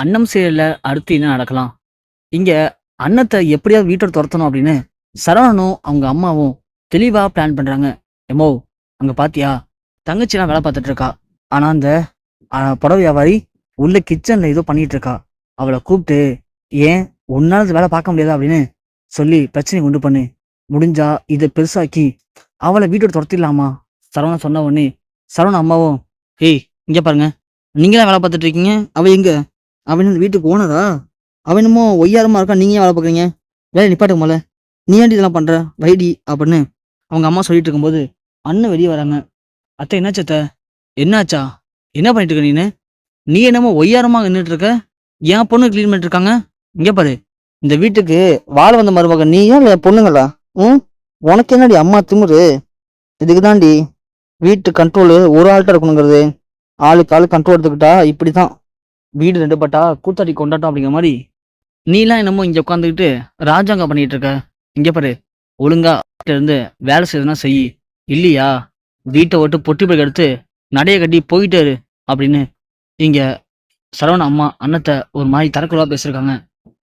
அன்னம் சீரியல்ல அடுத்து என்ன நடக்கலாம்? இங்க அன்னத்த எப்படியாவது வீட்ட தொரத்தணும் அப்படின்னு சரவணனும், அவங்க அம்மாவும் தெளிவா பிளான் பண்றாங்க. எம்மோவ்! அங்க பாத்தியா? தங்கச்சிலாம் வேலை பார்த்துட்டு இருக்கா. ஆனா அந்த புடவை வியாபாரி உள்ள கிச்சன்ல ஏதோ பண்ணிட்டு இருக்கா. அவள கூப்பிட்டு, "ஏன் உன்னால இந்த வேலை பார்க்க முடியாதா?" அப்படின்னு சொல்லி பிரச்சனைய உண்டு பண்ணு. முடிஞ்சா இத பெருசாக்கி அவள வீட்ட விட்டு தொரத்திடலாமா? சரவணன் சொன்ன உடனே சரவணன் அம்மாவும், "ஏய்! இங்க பாருங்க. நீங்க தான் வேலை பார்த்துட்டு இருக்கீங்க. அவ எங்க? அவன் இந்த வீட்டுக்கு ஓனரா? அவன் என்னமோ ஒய்யாரமா இருக்கான். நீங்க ஏன் வேலை பார்க்குறீங்க? வேலைய நிப்பாட்டுங்க மொதல்ல. நீ ஏன்டி இதெல்லாம் பண்ற? வைடி" அப்படின்னு அவங்க அம்மா சொல்லிட்டு இருக்கும்போது, அண்ணன் வெளிய வராங்க. "அத்தை என்னாச்சு அத்தை? என்னாச்சா? என்ன பண்ணிட்டு இருக்க நீனு? நீ என்னமோ ஒய்யாரமா நின்னுட்டு இருக்க? என் பொண்ணு கிளீன் பண்ணிட்டு இருக்காங்க. இங்க பாரு. இந்த வீட்டுக்கு வாழ வந்த மருமக நீயா இல்ல என் பொண்ணுங்களா? ம்? உனக்கு என்னடி அம்மா திமிரு? இதுக்கு தாண்டி வீட்டு கண்ட்ரோலு ஒரு ஆள்கிட்ட இருக்கணுங்கிறது. ஆளுக்கு ஆளு கண்ட்ரோல் எடுத்துக்கிட்டா இப்படிதான். வீடு 2 பட்டா கூத்தாடி கொண்டாட்டம் அப்படிங்கிற மாரி, நீலாம் என்னமோ இங்க உட்காந்துக்கிட்டு ராஜாங்கம் பண்ணிட்டு இருக்க. இங்க பாரு. ஒழுங்கா இருந்து வேலை செய்யறதுனா செய். இல்லையா வீட்டை விட்டு பொட்டி பைக் எடுத்து நடைய கட்டி போயிட்டே இரு" அப்படின்னு இங்க சரவண அம்மா அண்ணத்த ஒரு மாதிரி தரக்குறவா பேசியிருக்காங்க.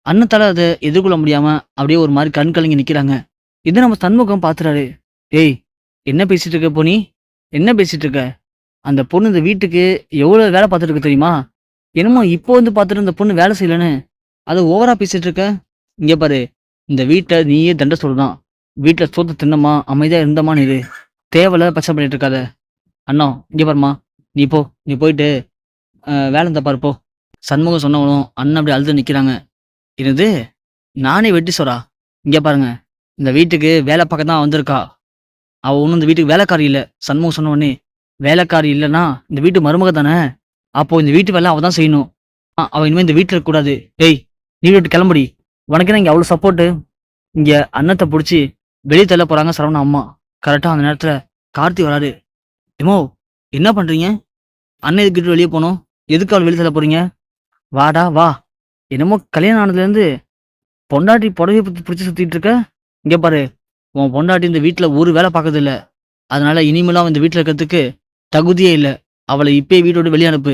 அண்ணத்தால அதை எதிர்கொள்ள முடியாம அப்படியே ஒரு மாதிரி கண் கலங்கி நிக்கிறாங்க. இதை நம்ம சண்முகம் பாத்துறாரு. "ஏய், என்ன பேசிட்டு இருக்க பொண்ணி? என்ன பேசிட்டு இருக்க? அந்த பொண்ணு இந்த வீட்டுக்கு எவ்வளவு வேலை பார்த்துட்டு இருக்கு தெரியுமா? என்னமோ இப்போ வந்து பார்த்துட்டு இந்த பொண்ணு வேலை செய்யலன்னு அது ஓவரா பேசிட்டு இருக்க. இங்க பாரு. இந்த வீட்டை நீயே தண்ட சொல்லுதான். வீட்டுல சோத்த தின்னமா அமைதியா இருந்தமான்னு இரு. தேவையில்ல பிரச்சனை பண்ணிட்டு இருக்காத. அண்ணா இங்க பாருமா. நீ போயிட்டு வேலை இந்த பாரு போ." சண்முகம் சொன்னவனும் அண்ணன் அப்படி அழுது நிக்கிறாங்க. "என்னது? நானே வெட்டி சொரா? இங்க பாருங்க. இந்த வீட்டுக்கு வேலை பார்க்க தான் வந்திருக்கா. அவ ஒன்றும் இந்த வீட்டுக்கு வேலைக்காரி இல்ல." சண்முகம் சொன்ன உடனே, "வேலைக்காரி இல்லைன்னா இந்த வீட்டு மருமக தானே. அப்போ இந்த வீட்டு வேலை அவ தான் செய்யணும். அவ இனிமே இந்த வீட்டுல இருக்கக்கூடாது. டேய், நீ விட்டு கிளம்புடி. உனக்கு என்ன இங்க அவ்வளவு சப்போர்ட்டு?" இங்க அன்னத்தை பிடிச்சி வெளியே தள்ள போறாங்க சரவண அம்மா. கரெக்டா அந்த நேரத்துல கார்த்தி வராரு. "எமோ, என்ன பண்றீங்க? அண்ணன் எதுக்கிட்டு வெளியே போனோம்? எதுக்கு அவள் வெளியே தள்ள போறீங்க? வாடா வா. என்னமோ கல்யாணம் ஆனதுலேருந்து பொண்டாட்டி புடவைய பிடிச்சி சுத்திட்டு இருக்க. இங்க பாரு. உன் பொண்டாட்டி இந்த வீட்டுல ஒரு வேலை பார்க்கறது இல்ல. அதனால இனிமேலும் அவன் இந்த வீட்டுல இருக்கிறதுக்கு தகுதியே இல்ல. அவளை இப்பயே வீட்டை விட்டு வெளியே அனுப்பு.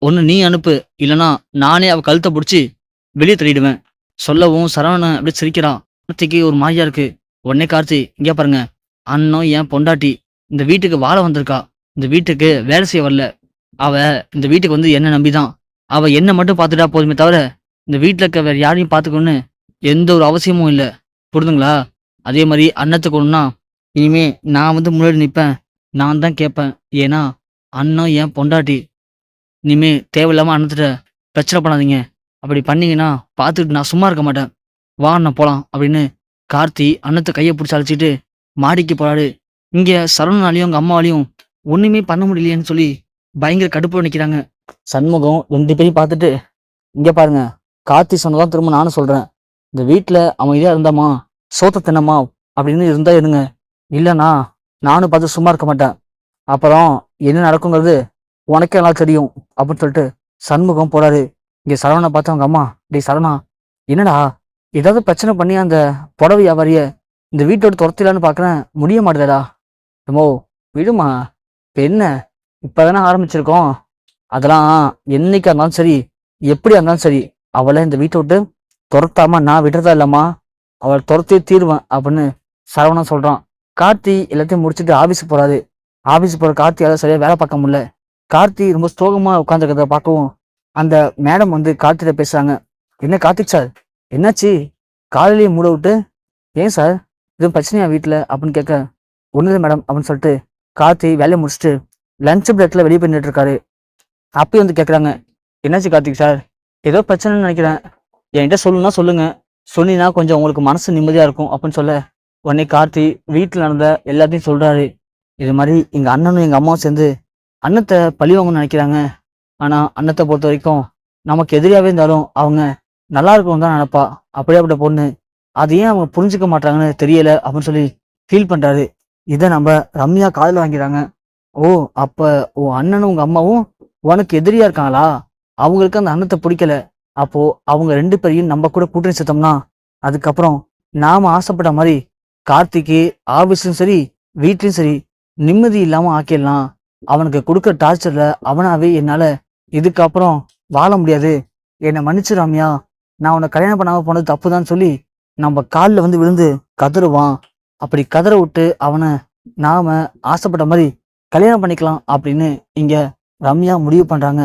ஒண்ணு நீ அனுப்பு, இல்லனா நானே அவ கழுத்தை பிடிச்சி வெளியே தள்ளிடுவேன்." சொல்லவும் சரவணன் அப்படியே சிரிக்கிறான். கார்த்திக்கு ஒரு மாதிரியா இருக்கு. உடனே கார்த்தி, "இங்க பாருங்க. அண்ணன் என் பொண்டாட்டி இந்த வீட்டுக்கு வாழ வந்திருக்கா. இந்த வீட்டுக்கு வேலை செய்ய வரல. அவ இந்த வீட்டுக்கு வந்து என்ன நம்பிதான். அவ என்ன மட்டும் பார்த்துட்டா போதுமே தவிர இந்த வீட்டுல இருக்க வேற யாரையும் பார்த்துக்கணும்னு எந்த ஒரு அவசியமும் இல்ல. புரிதுங்களா? அதே மாதிரி அண்ணத்துக்கு ஒண்ணுனா இனிமே நான் வந்து முன்னாடி நிப்பேன். நான் தான் கேட்பேன். ஏன்னா அண்ணன் என் பொண்டாட்டி. இனிமே தேவையில்லாம அண்ணத்திட்ட பிரச்சனை பண்ணாதீங்க. அப்படி பண்ணீங்கன்னா பார்த்துட்டு நான் சும்மா இருக்க மாட்டேன். வா அண்ணன் போலாம்" அப்படின்னு கார்த்தி அண்ணத்தை கையை பிடிச்சி அழைச்சிட்டு மாடிக்கு போறாரு. இங்க சரவணனாலையும் அவங்க அம்மாவாலையும் ஒண்ணுமே பண்ண முடியலையேன்னு சொல்லி பயங்கர கடுப்புல நிக்கிறாங்க. சண்முகம் 2 பேரையும் பார்த்துட்டு, "இங்க பாருங்க. கார்த்தி சொன்னதான் திரும்ப நானும் சொல்றேன். இந்த வீட்டுல அமைதியா இருந்தாமா, சோத்த தின்னமா அப்படின்னு இருந்தா இருங்க. இல்லைன்னா நானும் பார்த்து சும்மா இருக்க மாட்டேன். அப்புறம் என்ன நடக்குங்கிறது உனக்கே நல்லா தெரியும்" அப்படின்னு சொல்லிட்டு சண்முகம் போறாரு. இங்க சரவணனை பார்த்து அவங்க அம்மா, "டேய் சரவணா, என்னடா ஏதாவது பிரச்சனை பண்ணி அந்த புடவை வியாபாரிய இந்த வீட்டோட துரத்திலான்னு பார்க்குறேன். முடிய மாட்டேதா?" "எம்மோ, விடுமா. இப்ப என்ன? இப்பதானே ஆரம்பிச்சிருக்கோம். அதெல்லாம் என்னைக்கா இருந்தாலும் சரி, எப்படியா இருந்தாலும் சரி, அவளை இந்த வீட்டை விட்டு துரத்தாம நான் விடுறதா இல்லம்மா. அவளை துரத்தியே தீருவேன்" அப்படின்னு சரவணன் சொல்றான். கார்த்தி எல்லாத்தையும் முடிச்சுட்டு ஆபீஸ் போறாரு. ஆபீஸ் போற கார்த்தியால சரியா வேலை பார்க்க முடியல. கார்த்தி ரொம்ப சோகமா உட்காந்துருக்கிறத பார்க்கவும் அந்த மேடம் வந்து கார்த்திகிட்ட பேசுறாங்க. "என்ன கார்த்திக் சார், என்னாச்சு? காலையிலேயே மூட விட்டு, ஏன் சார் எதுவும் பிரச்சனையா வீட்டுல?" அப்படின்னு கேட்க, "ஒண்ணுல மேடம்" அப்படின்னு சொல்லிட்டு கார்த்தி வேலையை முடிச்சுட்டு லஞ்ச் பிரேக்ல வெளியே போய் நின்றுட்டு இருக்காரு. அப்பயும் வந்து கேட்குறாங்க, "என்னாச்சு கார்த்திக் சார்? ஏதோ பிரச்சனைன்னு நினைக்கிறேன். என்கிட்ட சொல்லுன்னா சொல்லுங்க. சொன்னீங்கன்னா கொஞ்சம் உங்களுக்கு மனசு நிம்மதியா இருக்கும்" அப்படின்னு சொல்ல, உடனே கார்த்தி வீட்டில் நடந்த எல்லாத்தையும் சொல்றாரு. இது மாதிரி எங்க அண்ணனும் எங்க அம்மாவும் சேர்ந்து அண்ணத்தை பழி வாங்கணும்னு நினைக்கிறாங்க. ஆனா அண்ணத்தை பொறுத்த வரைக்கும் நமக்கு எதிரியாவே இருந்தாலும் அவங்க நல்லா இருக்கணும் தான் நினைப்பா. அப்படியாப்பட்ட பொண்ணு அது ஏன் அவங்க புரிஞ்சுக்க மாட்டாங்கன்னு தெரியல அப்படின்னு சொல்லி ஃபீல் பண்றாரு. இதை நம்ம ரம்யா காதில் வாங்கிறாங்க. "ஓ, அப்ப உன் அண்ணனும் உங்க அம்மாவும் உனக்கு எதிரியா இருக்காங்களா? அவங்களுக்கு அந்த அண்ணத்தை பிடிக்கல. அப்போ அவங்க 2 பேரையும் நம்ம கூட கூட்டணி சேர்த்தோம்னா அதுக்கப்புறம் நாம ஆசைப்பட்ட மாதிரி கார்த்திக்கு ஆபீஸ்லயும் சரி வீட்லயும் சரி நிம்மதி இல்லாம ஆக்கிடலாம். அவனுக்கு கொடுக்குற டார்ச்சர்ல அவனாவே என்னால இதுக்கப்புறம் வாழ முடியாது. என்னை மன்னிச்சு ரம்யா, நான் உன்னை கல்யாணம் பண்ணாம போனது தப்புதான் சொல்லி நம்ம காலில் வந்து விழுந்து கதறுவான். அப்படி கதற விட்டு அவனை நாம ஆசைப்பட்ட மாதிரி கல்யாணம் பண்ணிக்கலாம் அப்படின்னு இங்க ரம்யா முடிவு பண்றாங்க.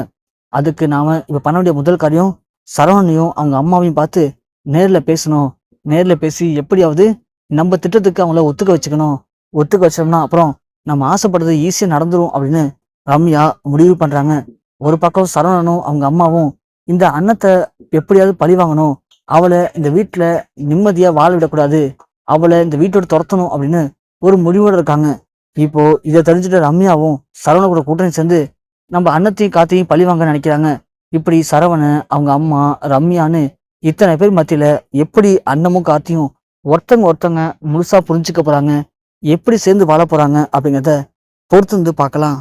அதுக்கு நாம இப்ப பண்ண வேண்டிய முதல் காரியம், சரவணையும் அவங்க அம்மாவையும் பார்த்து நேர்ல பேசணும். நேர்ல பேசி எப்படியாவது நம்ம திட்டத்துக்கு அவங்கள ஒத்துக்க வச்சுக்கணும். ஒத்துக்க வச்சோம்னா அப்புறம் நம்ம ஆசைப்படுறது ஈஸியா நடந்துரும் அப்படின்னு ரம்யா முடிவு பண்றாங்க. ஒரு பக்கம் சரவணனும் அவங்க அம்மாவும் இந்த அன்னத்தை எப்படியாவது பழி வாங்கணும், அவளை இந்த வீட்டுல நிம்மதியா வாழ விடக்கூடாது, அவளை இந்த வீட்டோட துரத்தணும் அப்படின்னு ஒரு முடிவோட இருக்காங்க. இப்போ இதை தெரிஞ்சுட்டு ரம்யாவும் சரவண கூட கூட்டணி சேர்ந்து நம்ம அன்னத்தையும் காத்தையும் பழி வாங்க நினைக்கிறாங்க. இப்படி சரவணன், அவங்க அம்மா, ரம்யான்னு இத்தனை பேர் மத்தியில எப்படி அன்னமும் கார்த்தியும் ஒருத்தங்க முழுசா புரிஞ்சுக்க போறாங்க, எப்படி சேர்ந்து வாழ போறாங்க அப்படிங்கிறத பொறுத்து வந்து பார்க்கலாம்.